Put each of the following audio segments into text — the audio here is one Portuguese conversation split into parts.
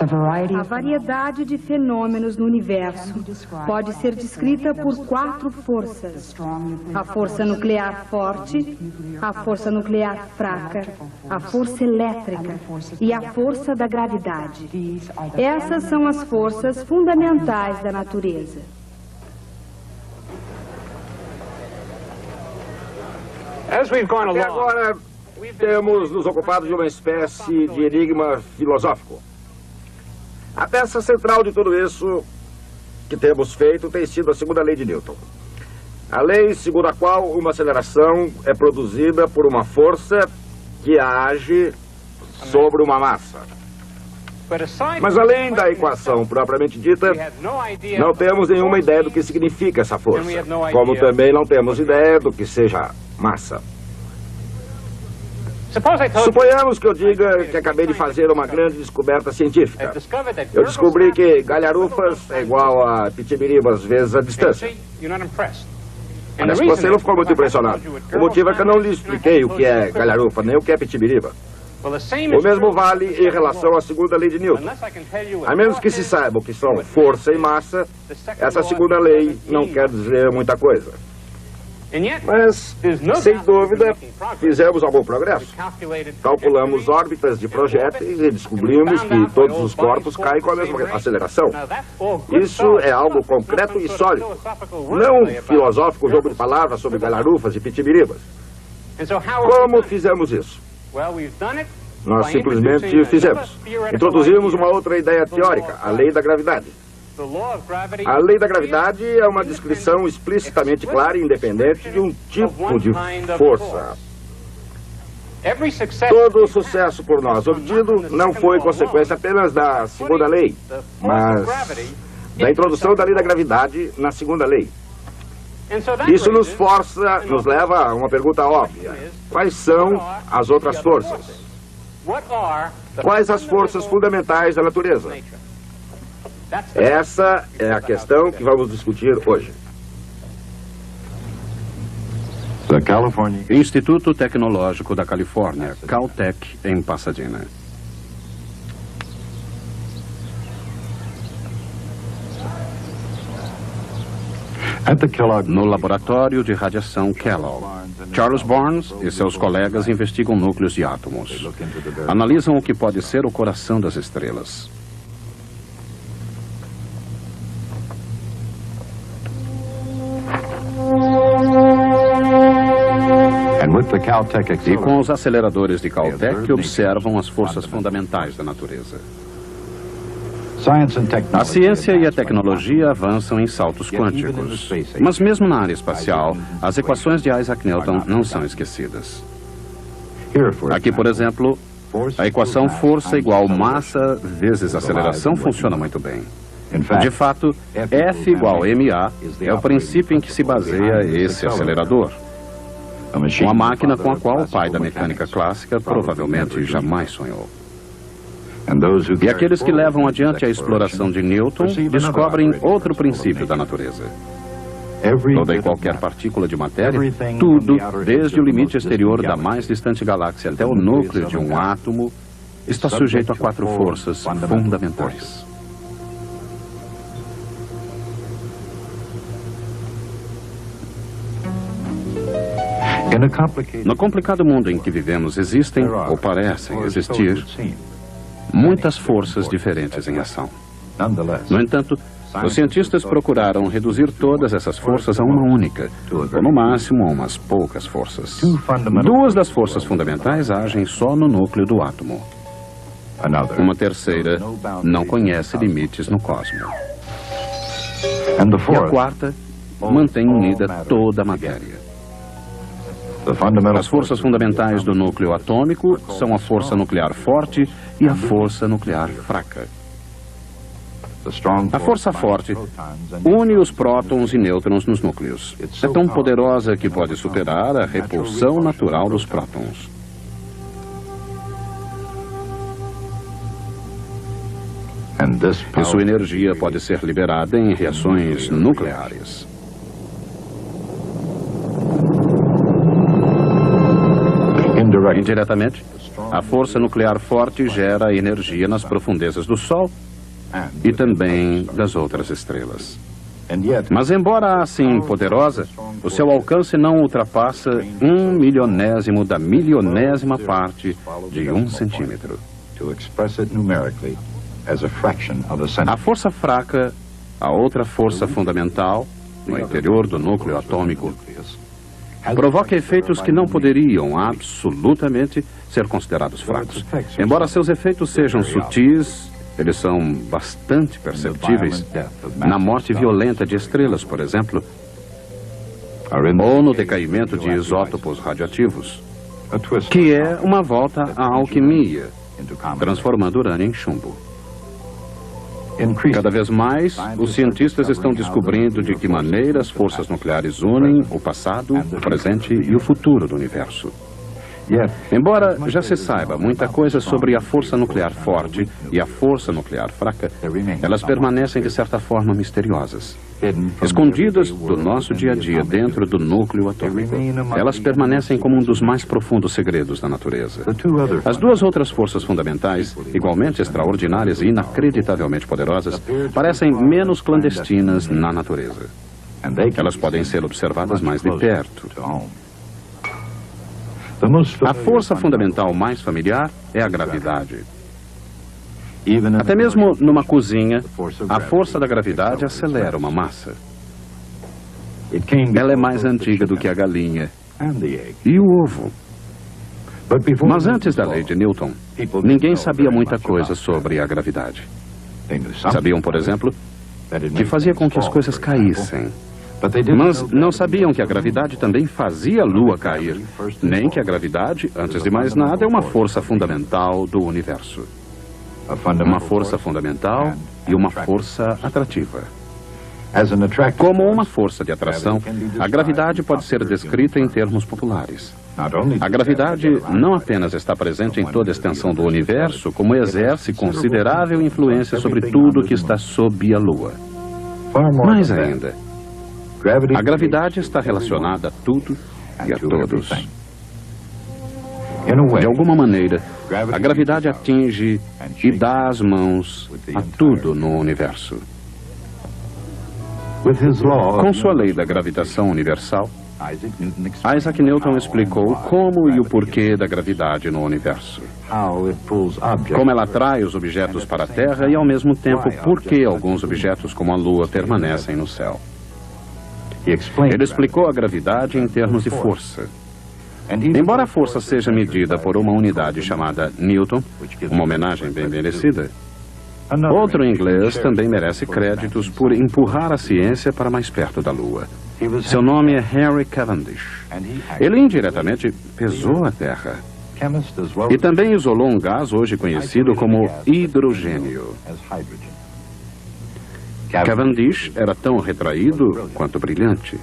A variedade de fenômenos no universo pode ser descrita por 4 forças: a força nuclear forte, a força nuclear fraca, a força elétrica e a força da gravidade. Essas são as forças fundamentais da natureza. Até agora, temos nos ocupado de uma espécie de enigma filosófico. A peça central de tudo isso que temos feito tem sido a segunda lei de Newton. A lei segundo a qual uma aceleração é produzida por uma força que age sobre uma massa. Mas além da equação propriamente dita, não temos nenhuma ideia do que significa essa força, como também não temos ideia do que seja massa. Suponhamos que eu diga que acabei de fazer uma grande descoberta científica. Eu descobri que galharufas é igual a pitibiribas vezes a distância. Mas você não ficou muito impressionado. O motivo é que eu não lhe expliquei o que é galharufa, nem o que é pitibiriba. O mesmo vale em relação à segunda lei de Newton. A menos que se saiba o que são força e massa, essa segunda lei não quer dizer muita coisa. Mas, sem dúvida, fizemos algum progresso. Calculamos órbitas de projéteis e descobrimos que todos os corpos caem com a mesma aceleração. Isso é algo concreto e sólido, não um filosófico jogo de palavras sobre galharufas e pitibiribas. Como fizemos isso? Nós simplesmente fizemos. Introduzimos uma outra ideia teórica, a lei da gravidade. A lei da gravidade é uma descrição explicitamente clara e independente de um tipo de força. Todo o sucesso por nós obtido não foi consequência apenas da segunda lei, mas da introdução da lei da gravidade na segunda lei. Isso nos leva a uma pergunta óbvia. Quais são as outras forças? Quais as forças fundamentais da natureza? Essa é a questão que vamos discutir hoje. Instituto Tecnológico da Califórnia, Caltech, em Pasadena. No laboratório de radiação Kellogg, Charles Barnes e seus colegas investigam núcleos de átomos. Analisam o que pode ser o coração das estrelas. E com os aceleradores de Caltech observam as forças fundamentais da natureza. A ciência e a tecnologia avançam em saltos quânticos, mas mesmo na área espacial, as equações de Isaac Newton não são esquecidas. Aqui, por exemplo, a equação força igual massa vezes aceleração funciona muito bem. De fato, F igual ma é o princípio em que se baseia esse acelerador. Uma máquina com a qual o pai da mecânica clássica provavelmente jamais sonhou. E aqueles que levam adiante a exploração de Newton descobrem outro princípio da natureza. Toda e qualquer partícula de matéria, tudo, desde o limite exterior da mais distante galáxia até o núcleo de um átomo, está sujeito a 4 forças fundamentais. No complicado mundo em que vivemos existem, ou parecem existir, muitas forças diferentes em ação. No entanto, os cientistas procuraram reduzir todas essas forças a uma única, ou no máximo a umas poucas forças. 2 das forças fundamentais agem só no núcleo do átomo. Uma terceira não conhece limites no cosmos. E a quarta mantém unida toda a matéria. As forças fundamentais do núcleo atômico são a força nuclear forte e a força nuclear fraca. A força forte une os prótons e nêutrons nos núcleos. É tão poderosa que pode superar a repulsão natural dos prótons. E sua energia pode ser liberada em reações nucleares. Indiretamente, a força nuclear forte gera energia nas profundezas do Sol e também das outras estrelas. Mas, embora assim poderosa, o seu alcance não ultrapassa 1/1000º da milionésima parte de 1 centímetro. A força fraca, a outra força fundamental, no interior do núcleo atômico, provoca efeitos que não poderiam absolutamente ser considerados fracos. Embora seus efeitos sejam sutis, eles são bastante perceptíveis na morte violenta de estrelas, por exemplo, ou no decaimento de isótopos radioativos, que é uma volta à alquimia, transformando urânio em chumbo. Cada vez mais, os cientistas estão descobrindo de que maneira as forças nucleares unem o passado, o presente e o futuro do universo. Embora já se saiba muita coisa sobre a força nuclear forte e a força nuclear fraca, elas permanecem de certa forma misteriosas. Escondidas do nosso dia a dia dentro do núcleo atômico, elas permanecem como um dos mais profundos segredos da natureza. As duas outras forças fundamentais, igualmente extraordinárias e inacreditavelmente poderosas, parecem menos clandestinas na natureza. Elas podem ser observadas mais de perto. A força fundamental mais familiar é a gravidade. Até mesmo numa cozinha, a força da gravidade acelera uma massa. Ela é mais antiga do que a galinha e o ovo. Mas antes da lei de Newton, ninguém sabia muita coisa sobre a gravidade. Sabiam, por exemplo, que fazia com que as coisas caíssem. Mas não sabiam que a gravidade também fazia a Lua cair, nem que a gravidade, antes de mais nada, é uma força fundamental do universo. Uma força fundamental e uma força atrativa. Como uma força de atração, a gravidade pode ser descrita em termos populares. A gravidade não apenas está presente em toda a extensão do universo, como exerce considerável influência sobre tudo que está sob a Lua. Mais ainda, a gravidade está relacionada a tudo e a todos. De alguma maneira, a gravidade atinge e dá as mãos a tudo no universo. Com sua lei da gravitação universal, Isaac Newton explicou como e o porquê da gravidade no universo. Como ela atrai os objetos para a Terra e, ao mesmo tempo, por que alguns objetos como a Lua permanecem no céu. Ele explicou a gravidade em termos de força. Embora a força seja medida por uma unidade chamada Newton, uma homenagem bem merecida, outro inglês também merece créditos por empurrar a ciência para mais perto da Lua. Seu nome é Henry Cavendish. Ele indiretamente pesou a Terra e também isolou um gás hoje conhecido como hidrogênio. Cavendish era tão retraído quanto brilhante.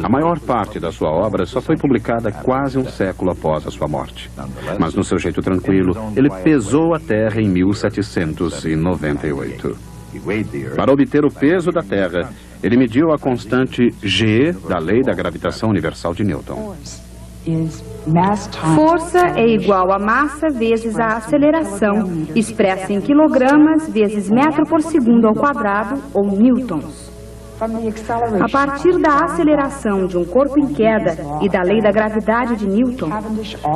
A maior parte da sua obra só foi publicada quase um século após a sua morte. Mas no seu jeito tranquilo, ele pesou a Terra em 1798. Para obter o peso da Terra, ele mediu a constante G da lei da gravitação universal de Newton. Força é igual a massa vezes a aceleração, expressa em quilogramas vezes metro por segundo ao quadrado, ou newtons. A partir da aceleração de um corpo em queda e da lei da gravidade de Newton,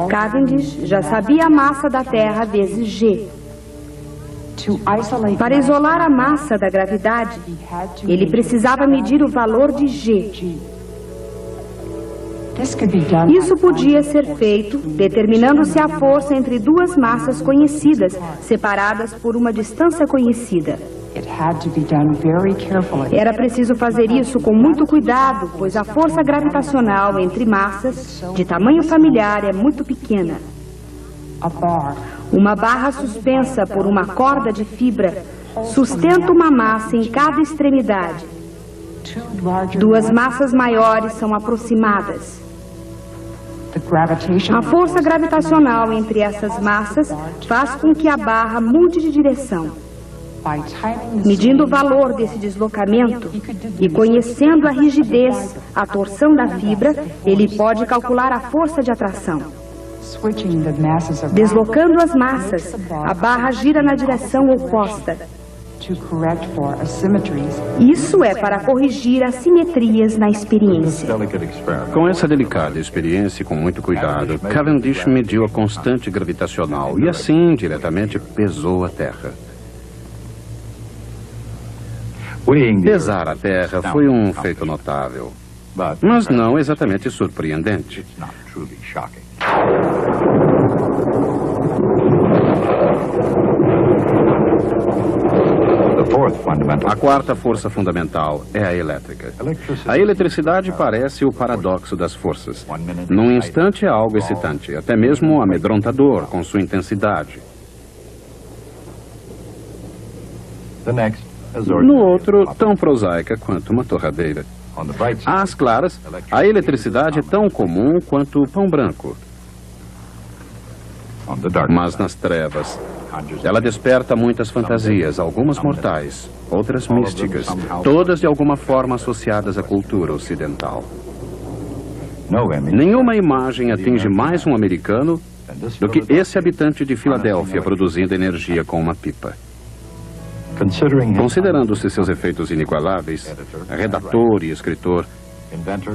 Cavendish já sabia a massa da Terra vezes G. Para isolar a massa da gravidade, ele precisava medir o valor de G. Isso podia ser feito determinando se a força entre duas massas conhecidas, separadas por uma distância conhecida. Era preciso fazer isso com muito cuidado, pois a força gravitacional entre massas de tamanho familiar é muito pequena. Uma barra suspensa por uma corda de fibra sustenta uma massa em cada extremidade. Duas massas maiores são aproximadas. A força gravitacional entre essas massas faz com que a barra mude de direção. Medindo o valor desse deslocamento e conhecendo a rigidez, a torção da fibra, ele pode calcular a força de atração. Deslocando as massas, a barra gira na direção oposta. Isso é para corrigir assimetrias na experiência. Com essa delicada experiência e com muito cuidado, Cavendish mediu a constante gravitacional e assim, diretamente, pesou a Terra. Pesar a Terra foi um feito notável, mas não exatamente surpreendente. A quarta força fundamental é a elétrica. A eletricidade parece o paradoxo das forças. Num instante é algo excitante, até mesmo amedrontador com sua intensidade. No outro, tão prosaica quanto uma torradeira. Às claras, a eletricidade é tão comum quanto o pão branco. Mas nas trevas, ela desperta muitas fantasias, algumas mortais, outras místicas, todas de alguma forma associadas à cultura ocidental. Nenhuma imagem atinge mais um americano do que esse habitante de Filadélfia produzindo energia com uma pipa. Considerando-se seus efeitos inigualáveis, redator e escritor,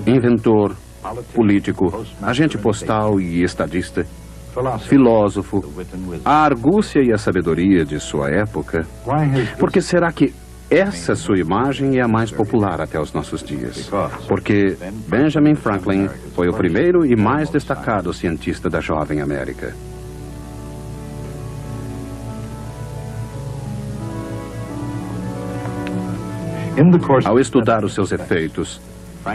inventor, político, agente postal e estadista, filósofo, a argúcia e a sabedoria de sua época, por que será que essa sua imagem é a mais popular até os nossos dias? Porque Benjamin Franklin foi o primeiro e mais destacado cientista da jovem América. Ao estudar os seus efeitos,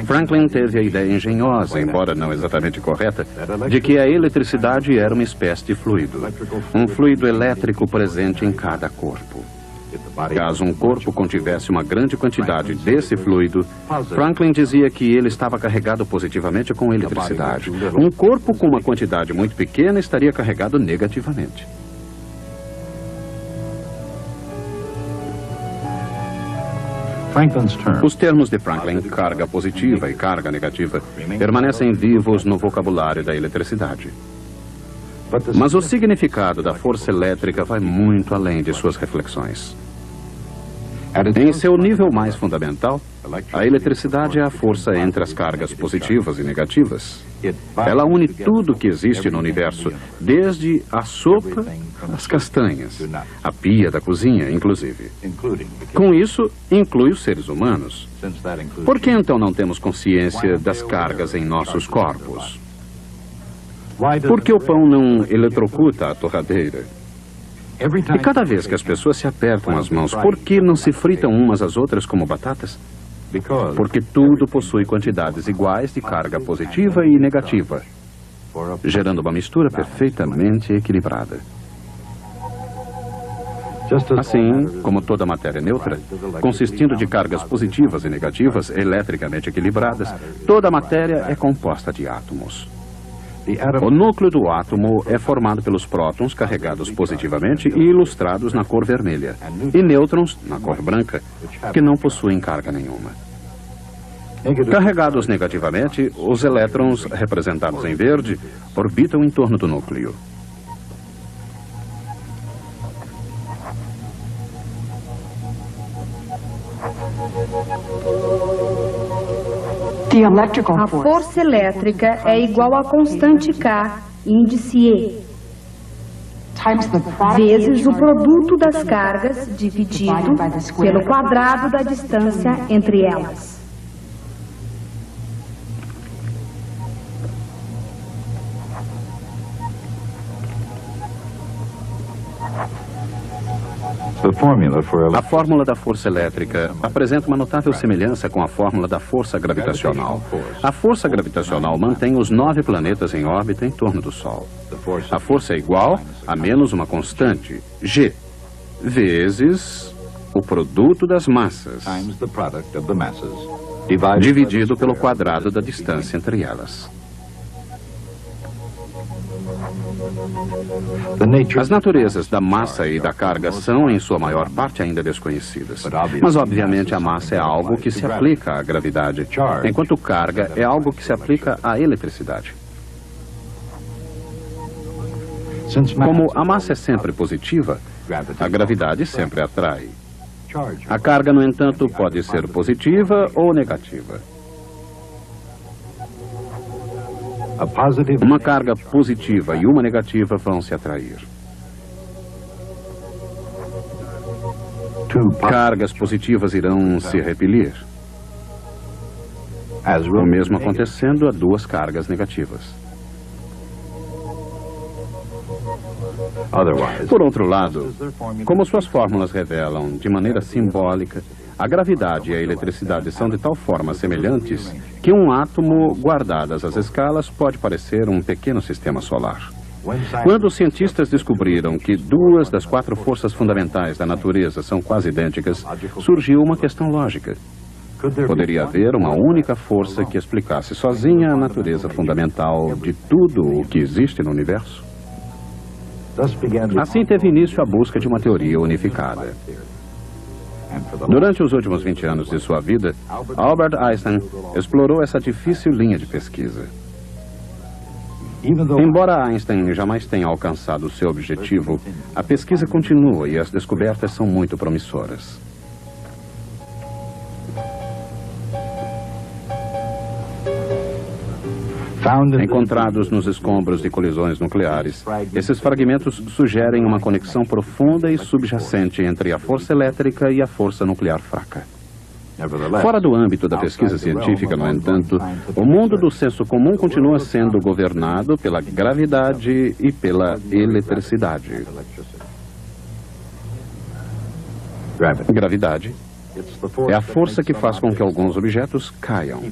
Franklin teve a ideia engenhosa, embora não exatamente correta, de que a eletricidade era uma espécie de fluido. Um fluido elétrico presente em cada corpo. Caso um corpo contivesse uma grande quantidade desse fluido, Franklin dizia que ele estava carregado positivamente com eletricidade. Um corpo com uma quantidade muito pequena estaria carregado negativamente. Os termos de Franklin, carga positiva e carga negativa, permanecem vivos no vocabulário da eletricidade. Mas o significado da força elétrica vai muito além de suas reflexões. Em seu nível mais fundamental, a eletricidade é a força entre as cargas positivas e negativas. Ela une tudo que existe no universo, desde a sopa às castanhas, a pia da cozinha, inclusive. Com isso, inclui os seres humanos. Por que então não temos consciência das cargas em nossos corpos? Por que o pão não eletrocuta a torradeira? E cada vez que as pessoas se apertam as mãos, por que não se fritam umas às outras como batatas? Porque tudo possui quantidades iguais de carga positiva e negativa, gerando uma mistura perfeitamente equilibrada. Assim, como toda matéria neutra, consistindo de cargas positivas e negativas eletricamente equilibradas, toda matéria é composta de átomos. O núcleo do átomo é formado pelos prótons carregados positivamente e ilustrados na cor vermelha, e nêutrons na cor branca, que não possuem carga nenhuma. Carregados negativamente, os elétrons, representados em verde, orbitam em torno do núcleo. A força elétrica é igual a constante K, índice E, vezes o produto das cargas dividido pelo quadrado da distância entre elas. A fórmula da força elétrica apresenta uma notável semelhança com a fórmula da força gravitacional. A força gravitacional mantém os 9 planetas em órbita em torno do Sol. A força é igual a menos uma constante, G, vezes o produto das massas, dividido pelo quadrado da distância entre elas. As naturezas da massa e da carga são, em sua maior parte, ainda desconhecidas. Mas, obviamente, a massa é algo que se aplica à gravidade, enquanto carga é algo que se aplica à eletricidade. Como a massa é sempre positiva, a gravidade sempre atrai. A carga, no entanto, pode ser positiva ou negativa. Uma carga positiva e uma negativa vão se atrair. Cargas positivas irão se repelir. O mesmo acontecendo a duas cargas negativas. Por outro lado, como suas fórmulas revelam de maneira simbólica, a gravidade e a eletricidade são de tal forma semelhantes que um átomo, guardadas as escalas, pode parecer um pequeno sistema solar. Quando os cientistas descobriram que duas das quatro forças fundamentais da natureza são quase idênticas, surgiu uma questão lógica. Poderia haver uma única força que explicasse sozinha a natureza fundamental de tudo o que existe no universo? Assim teve início a busca de uma teoria unificada. Durante os últimos 20 anos de sua vida, Albert Einstein explorou essa difícil linha de pesquisa. Embora Einstein jamais tenha alcançado seu objetivo, a pesquisa continua e as descobertas são muito promissoras. Encontrados nos escombros de colisões nucleares, esses fragmentos sugerem uma conexão profunda e subjacente entre a força elétrica e a força nuclear fraca. Fora do âmbito da pesquisa científica, no entanto, o mundo do senso comum continua sendo governado pela gravidade e pela eletricidade. Gravidade é a força que faz com que alguns objetos caiam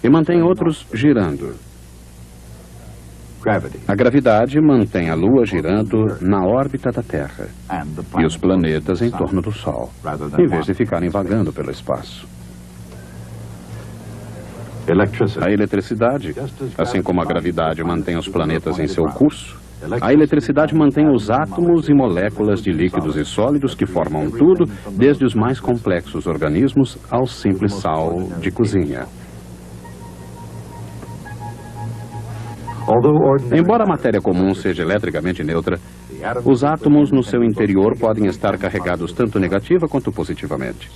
e mantém outros girando. A gravidade mantém a Lua girando na órbita da Terra e os planetas em torno do Sol, em vez de ficarem vagando pelo espaço. A eletricidade, assim como a gravidade mantém os planetas em seu curso, a eletricidade mantém os átomos e moléculas de líquidos e sólidos que formam tudo, desde os mais complexos organismos ao simples sal de cozinha. Embora a matéria comum seja eletricamente neutra, os átomos no seu interior podem estar carregados tanto negativa quanto positivamente.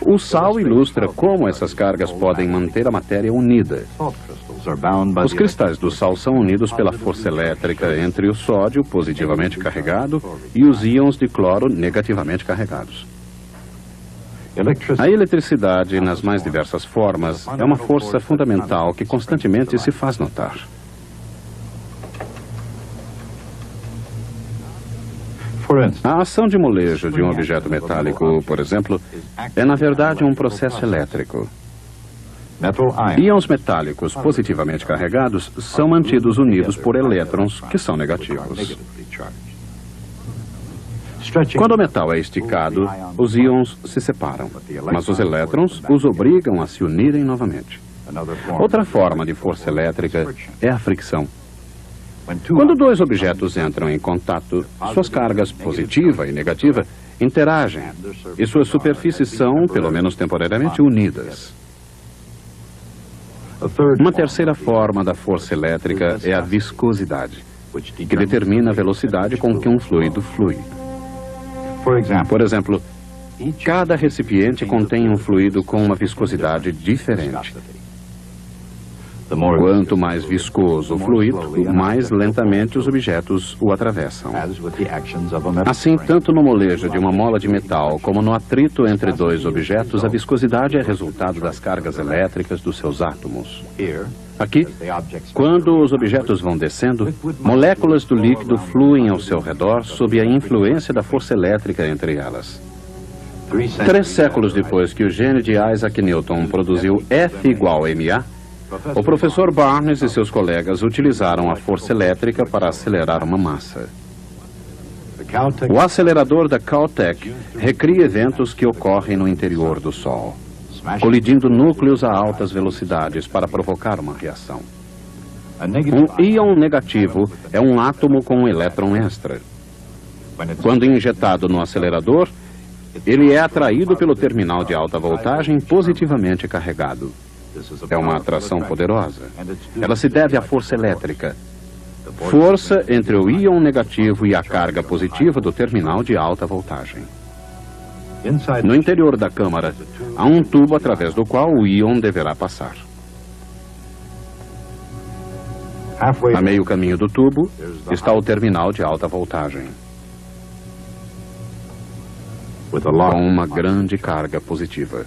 O sal ilustra como essas cargas podem manter a matéria unida. Os cristais do sal são unidos pela força elétrica entre o sódio, positivamente carregado, e os íons de cloro, negativamente carregados. A eletricidade, nas mais diversas formas, é uma força fundamental que constantemente se faz notar. A ação de molejo de um objeto metálico, por exemplo, é na verdade um processo elétrico. Íons metálicos positivamente carregados são mantidos unidos por elétrons que são negativos. Quando o metal é esticado, os íons se separam, mas os elétrons os obrigam a se unirem novamente. Outra forma de força elétrica é a fricção. Quando dois objetos entram em contato, suas cargas positiva e negativa interagem e suas superfícies são, pelo menos temporariamente, unidas. Uma terceira forma da força elétrica é a viscosidade, que determina a velocidade com que um fluido flui. Por exemplo, cada recipiente contém um fluido com uma viscosidade diferente. Quanto mais viscoso o fluido, mais lentamente os objetos o atravessam. Assim, tanto no molejo de uma mola de metal como no atrito entre dois objetos, a viscosidade é resultado das cargas elétricas dos seus átomos. Aqui, quando os objetos vão descendo, moléculas do líquido fluem ao seu redor sob a influência da força elétrica entre elas. 3 séculos depois que o gênio de Isaac Newton produziu F igual a ma, o professor Barnes e seus colegas utilizaram a força elétrica para acelerar uma massa. O acelerador da Caltech recria eventos que ocorrem no interior do Sol, colidindo núcleos a altas velocidades para provocar uma reação. Um íon negativo é um átomo com um elétron extra. Quando injetado no acelerador, ele é atraído pelo terminal de alta voltagem positivamente carregado. É uma atração poderosa. Ela se deve à força elétrica. Força entre o íon negativo e a carga positiva do terminal de alta voltagem. No interior da câmara, há um tubo através do qual o íon deverá passar. A meio caminho do tubo está o terminal de alta voltagem, com uma grande carga positiva.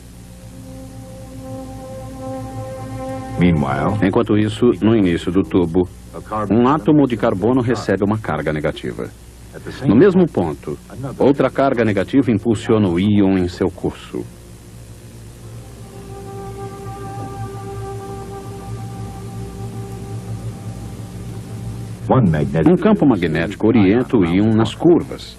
Enquanto isso, no início do tubo, um átomo de carbono recebe uma carga negativa. No mesmo ponto, outra carga negativa impulsiona o íon em seu curso. Um campo magnético orienta o íon nas curvas.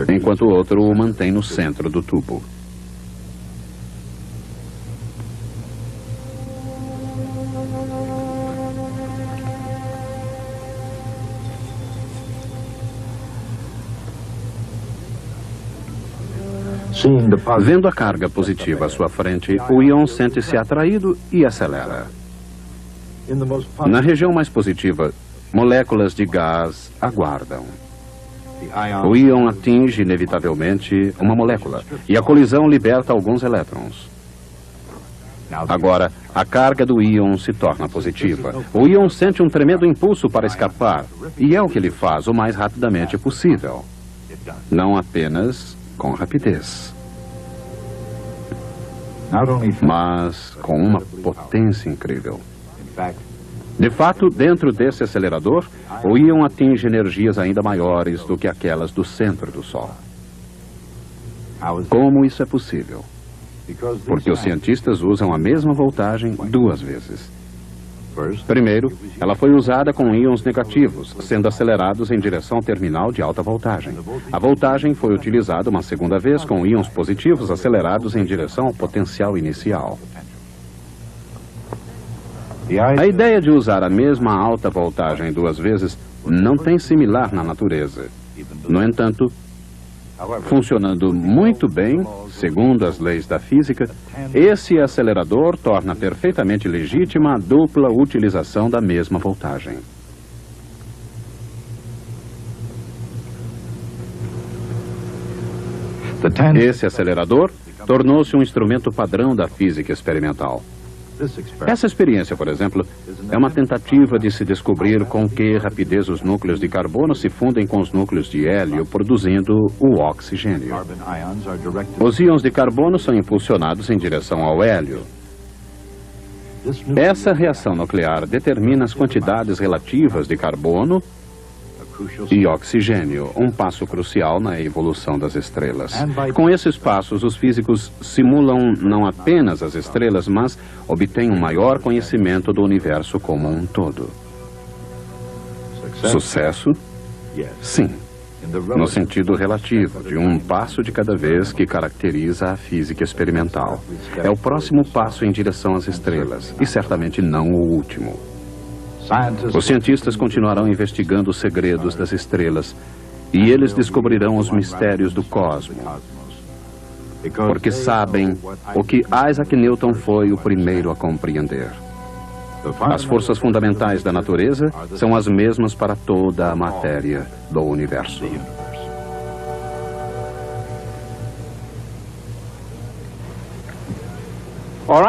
Enquanto o outro o mantém no centro do tubo. Vendo a carga positiva à sua frente, o íon sente-se atraído e acelera. Na região mais positiva, moléculas de gás aguardam. O íon atinge inevitavelmente uma molécula e a colisão liberta alguns elétrons. Agora, a carga do íon se torna positiva. O íon sente um tremendo impulso para escapar e é o que ele faz o mais rapidamente possível. Não apenas com rapidez, mas com uma potência incrível. De fato, dentro desse acelerador, o íon atinge energias ainda maiores do que aquelas do centro do Sol. Como isso é possível? Porque os cientistas usam a mesma voltagem duas vezes. Primeiro, ela foi usada com íons negativos, sendo acelerados em direção ao terminal de alta voltagem. A voltagem foi utilizada uma segunda vez com íons positivos acelerados em direção ao potencial inicial. A ideia de usar a mesma alta voltagem duas vezes não tem similar na natureza. No entanto, funcionando muito bem, segundo as leis da física, esse acelerador torna perfeitamente legítima a dupla utilização da mesma voltagem. Esse acelerador tornou-se um instrumento padrão da física experimental. Essa experiência, por exemplo, é uma tentativa de se descobrir com que rapidez os núcleos de carbono se fundem com os núcleos de hélio, produzindo o oxigênio. Os íons de carbono são impulsionados em direção ao hélio. Essa reação nuclear determina as quantidades relativas de carbono e oxigênio, um passo crucial na evolução das estrelas. Com esses passos, os físicos simulam não apenas as estrelas, mas obtêm um maior conhecimento do universo como um todo. Sucesso? Sim, no sentido relativo, de um passo de cada vez que caracteriza a física experimental. É o próximo passo em direção às estrelas, e certamente não o último. Os cientistas continuarão investigando os segredos das estrelas e eles descobrirão os mistérios do cosmos, porque sabem o que Isaac Newton foi o primeiro a compreender. As forças fundamentais da natureza são as mesmas para toda a matéria do universo.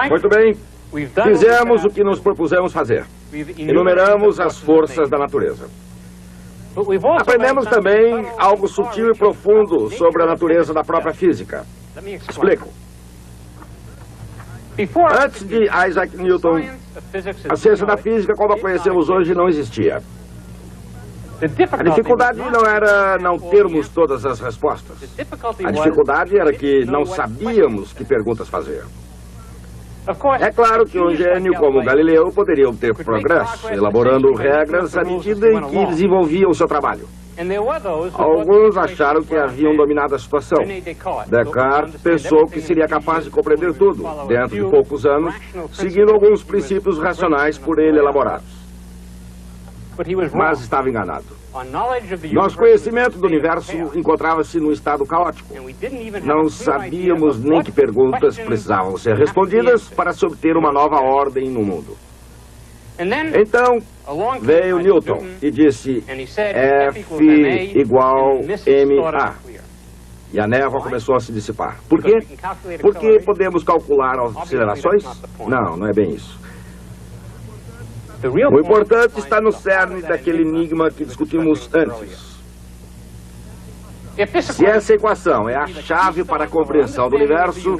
Muito bem. Fizemos o que nos propusemos fazer. Enumeramos as forças da natureza. Aprendemos também algo sutil e profundo sobre a natureza da própria física. Explico. Antes de Isaac Newton, a ciência da física, como a conhecemos hoje, não existia. A dificuldade não era não termos todas as respostas. A dificuldade era que não sabíamos que perguntas fazer. É claro que um gênio como Galileu poderia obter progresso, elaborando regras à medida em que desenvolvia o seu trabalho. Alguns acharam que haviam dominado a situação. Descartes pensou que seria capaz de compreender tudo, dentro de poucos anos, seguindo alguns princípios racionais por ele elaborados. Mas estava enganado. Nosso conhecimento do universo encontrava-se num estado caótico. Não sabíamos nem que perguntas precisavam ser respondidas para se obter uma nova ordem no mundo. Então, veio Newton e disse F igual ma. E a névoa começou a se dissipar. Por quê? Porque podemos calcular as acelerações? Não, não é bem isso. O importante está no cerne daquele enigma que discutimos antes. Se essa equação é a chave para a compreensão do universo,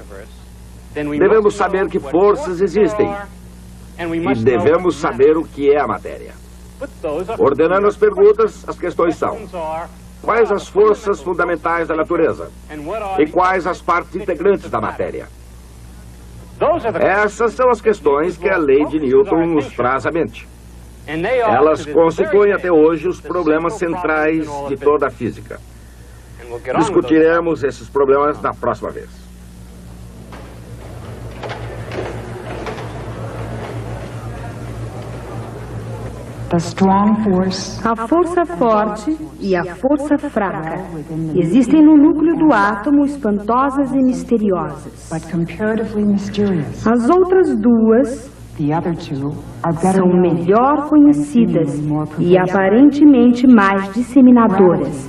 devemos saber que forças existem e devemos saber o que é a matéria. Ordenando as perguntas, as questões são: quais as forças fundamentais da natureza? E quais as partes integrantes da matéria? Essas são as questões que a lei de Newton nos traz à mente. Elas constituem até hoje os problemas centrais de toda a física. Discutiremos esses problemas na próxima vez. A força forte e a força fraca existem no núcleo do átomo, espantosas e misteriosas. As outras duas são melhor conhecidas e aparentemente mais disseminadoras.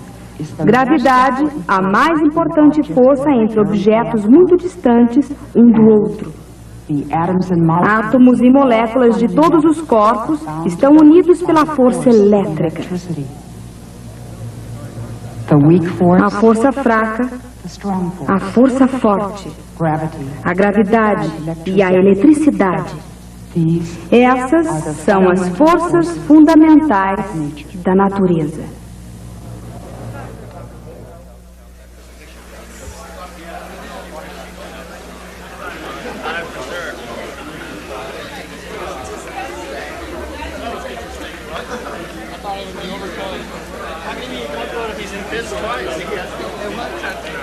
Gravidade, a mais importante força entre objetos muito distantes um do outro. Átomos e moléculas de todos os corpos estão unidos pela força elétrica. A força fraca, a força forte, a gravidade e a eletricidade. Essas são as forças fundamentais da natureza. I mean, he's in this twice.